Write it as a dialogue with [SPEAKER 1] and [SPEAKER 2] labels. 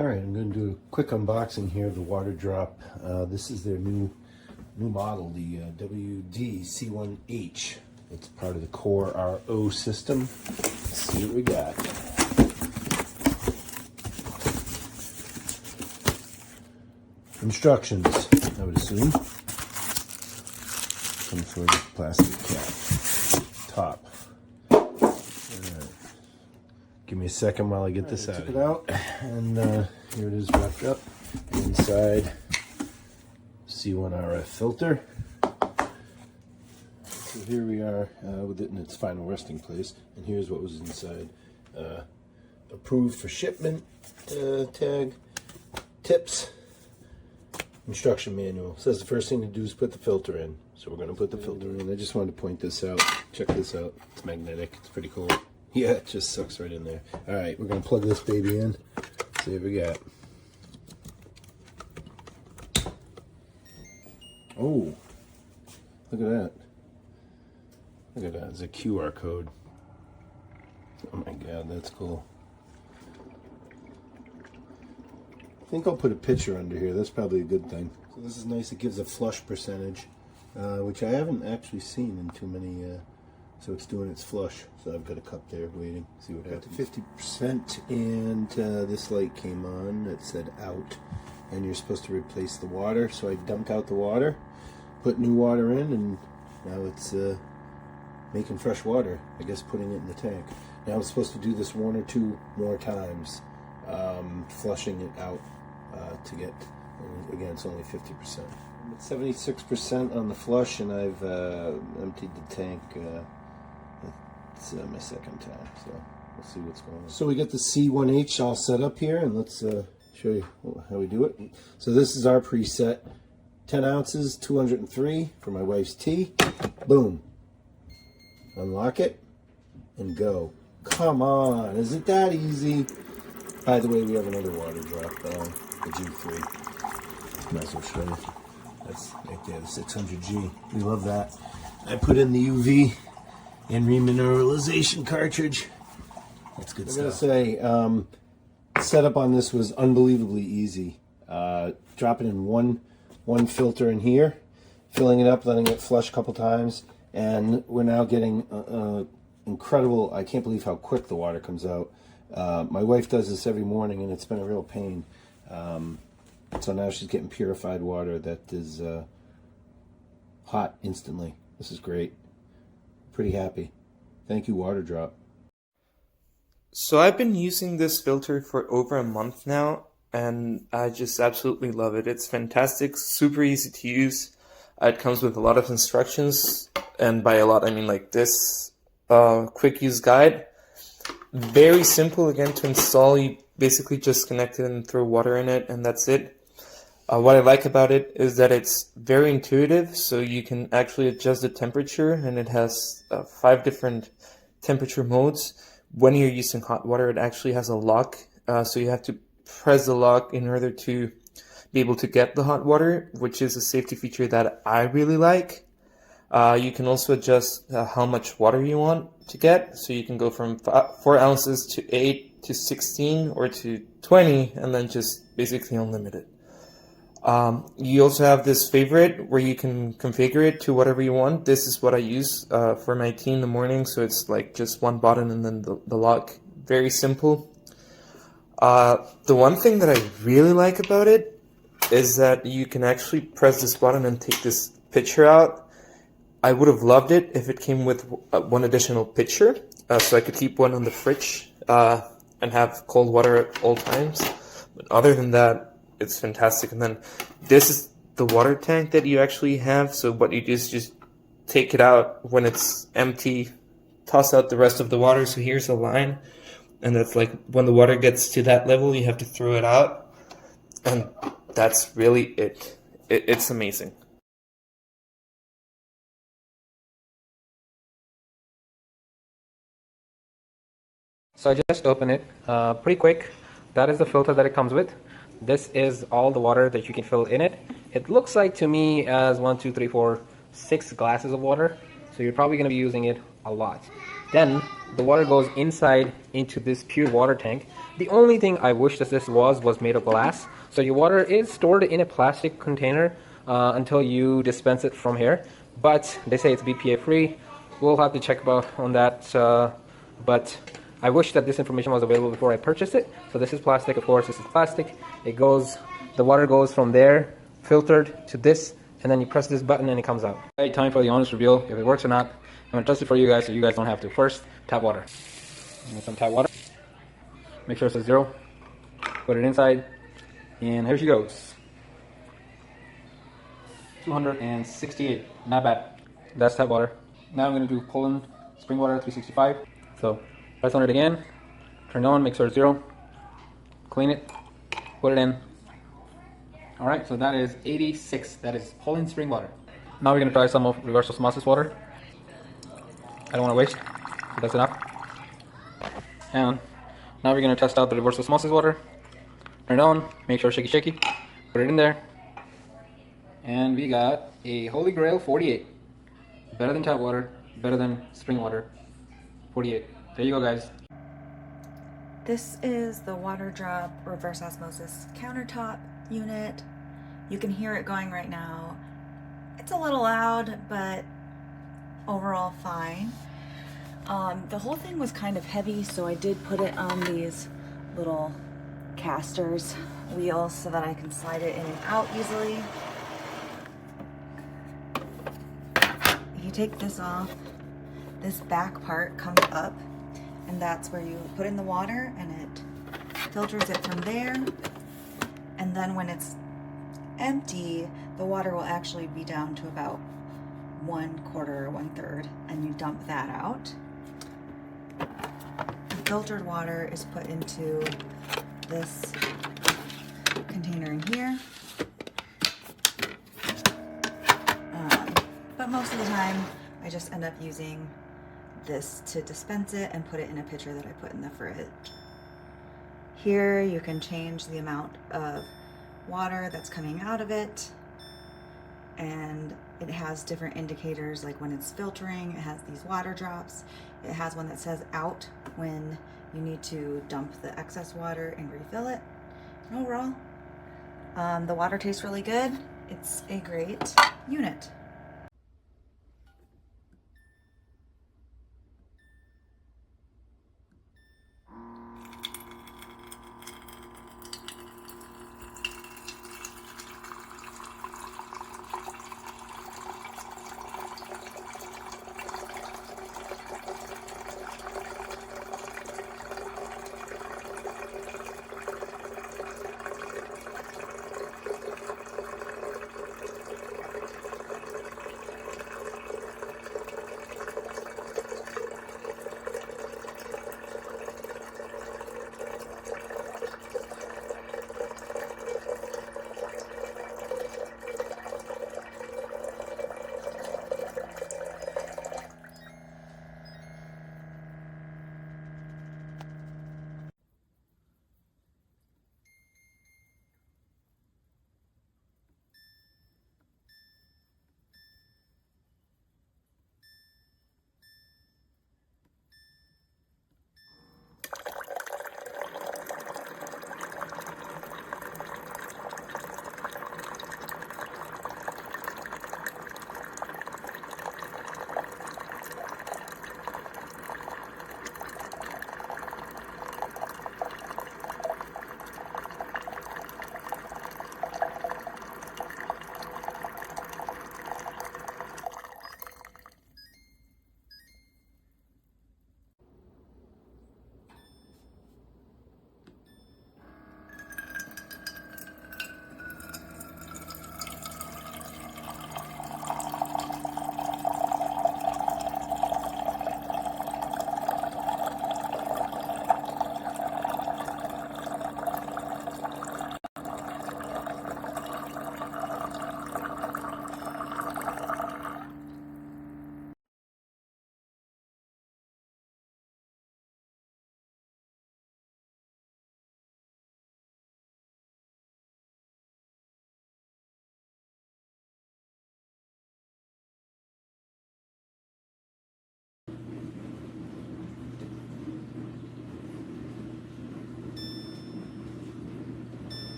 [SPEAKER 1] Alright, I'm going to do a quick unboxing here of the Waterdrop. This is their new model, the WD-C1H. It's part of the CoreRO system. Let's see what we got. Instructions, I would assume. Some sort of plastic cap. Top. Alright. Give me a second while I get this out. I took it out, and here it is wrapped up. Inside, C1RF filter. So here we are with it in its final resting place, and here's what was inside. Approved for shipment tag, tips, instruction manual. It says the first thing to do is put the filter in. So we're going to put the filter in. I just wanted to point this out. Check this out. It's magnetic. It's pretty cool. Yeah, it just sucks right in there. Alright, we're going to plug this baby in. See what we got. Oh, look at that. Look at that. It's a QR code. Oh my god, that's cool. I think I'll put a picture under here. That's probably a good thing. So this is nice. It gives a flush percentage, which I haven't actually seen in too many. So it's doing its flush. So I've got a cup there waiting. See what happens. 50%, and this light came on that said out, and you're supposed to replace the water. So I dumped out the water, put new water in, and now it's making fresh water. I guess putting it in the tank. Now I'm supposed to do this 1 or 2 more times, flushing it out to get. Again, it's only 50%. I'm at 76% on the flush, and I've emptied the tank. It's my second time, so we'll see what's going on. So we got the C1H all set up here, and let's show you how we do it. So this is our preset. 10 ounces, 203 for my wife's tea. Boom. Unlock it and go. Come on, is it that easy? By the way, we have another Waterdrop, the G3. Might as well show you. That's right there, the 600G. We love that. I put in the UV and remineralization cartridge. That's good stuff. I gotta say, setup on this was unbelievably easy. Dropping in one filter in here, filling it up, letting it flush a couple times, and we're now getting incredible. I can't believe how quick the water comes out. My wife does this every morning, and it's been a real pain. So now she's getting purified water that is hot instantly. This is great. Pretty happy. Thank you, Waterdrop.
[SPEAKER 2] So I've been using this filter for over a month now, and I just absolutely love it. It's fantastic, super easy to use. It comes with a lot of instructions, and by a lot I mean like this quick use guide. Very simple again to install. You basically just connect it and throw water in it, and that's it. What I like about it is that it's very intuitive, so you can actually adjust the temperature, and it has 5 different temperature modes. When you're using hot water, it actually has a lock, so you have to press the lock in order to be able to get the hot water, which is a safety feature that I really like. You can also adjust how much water you want to get, so you can go from 4 ounces to 8 to 16 or to 20, and then just basically unlimited. You also have this favorite where you can configure it to whatever you want. This is what I use for my tea in the morning, so it's like just one button and then the lock. Very simple. The one thing that I really like about it is that you can actually press this button and take this pitcher out. I would have loved it if it came with one additional pitcher, so I could keep one on the fridge and have cold water at all times. But other than that, it's fantastic. And then this is the water tank that you actually have. So what you do is just take it out when it's empty, toss out the rest of the water. So here's a line, and that's like when the water gets to that level, you have to throw it out. And that's really it. It's amazing.
[SPEAKER 3] So I just open it pretty quick. That is the filter that it comes with. This is all the water that you can fill in it. It looks like to me as 1, 2, 3, 4, 6 glasses of water. So you're probably going to be using it a lot. Then the water goes inside into this pure water tank. The only thing I wish that this was made of glass. So your water is stored in a plastic container until you dispense it from here. But they say it's BPA free. We'll have to check on that. But I wish that this information was available before I purchased it. So this is plastic, of course. This is plastic. The water goes from there, filtered to this, and then you press this button and it comes out. Okay, time for the honest reveal, if it works or not. I'm gonna test it for you guys so you guys don't have to. First, tap water. Get some tap water. Make sure it says 0. Put it inside, and here she goes. 268, not bad. That's tap water. Now I'm gonna do Poland spring water 365. So press on it again, turn it on, make sure it's 0. Clean it, put it in. Alright, so that is 86. That is Poland spring water. Now we're gonna try some of reverse osmosis water. I don't want to waste, so that's enough. And now we're going to test out the reverse osmosis water. Turn it on, make sure shaky, put it in there. And we got a Holy Grail 48. Better than tap water, better than spring water. 48. There you go, guys.
[SPEAKER 4] This is the Waterdrop reverse osmosis countertop unit. You can hear it going right now. It's a little loud, but overall fine. The whole thing was kind of heavy, so I did put it on these little casters wheels so that I can slide it in and out easily. If you take this off, this back part comes up, and that's where you put in the water and it filters it from there. And then when it's empty, the water will actually be down to about 1/4 or 1/3, and you dump that out. The filtered water is put into this container in here. But most of the time I just end up using this to dispense it and put it in a pitcher that I put in the fridge. Here you can change the amount of water that's coming out of it, and it has different indicators, like when it's filtering, it has these water drops. It has one that says out when you need to dump the excess water and refill it. And overall, the water tastes really good. It's a great unit.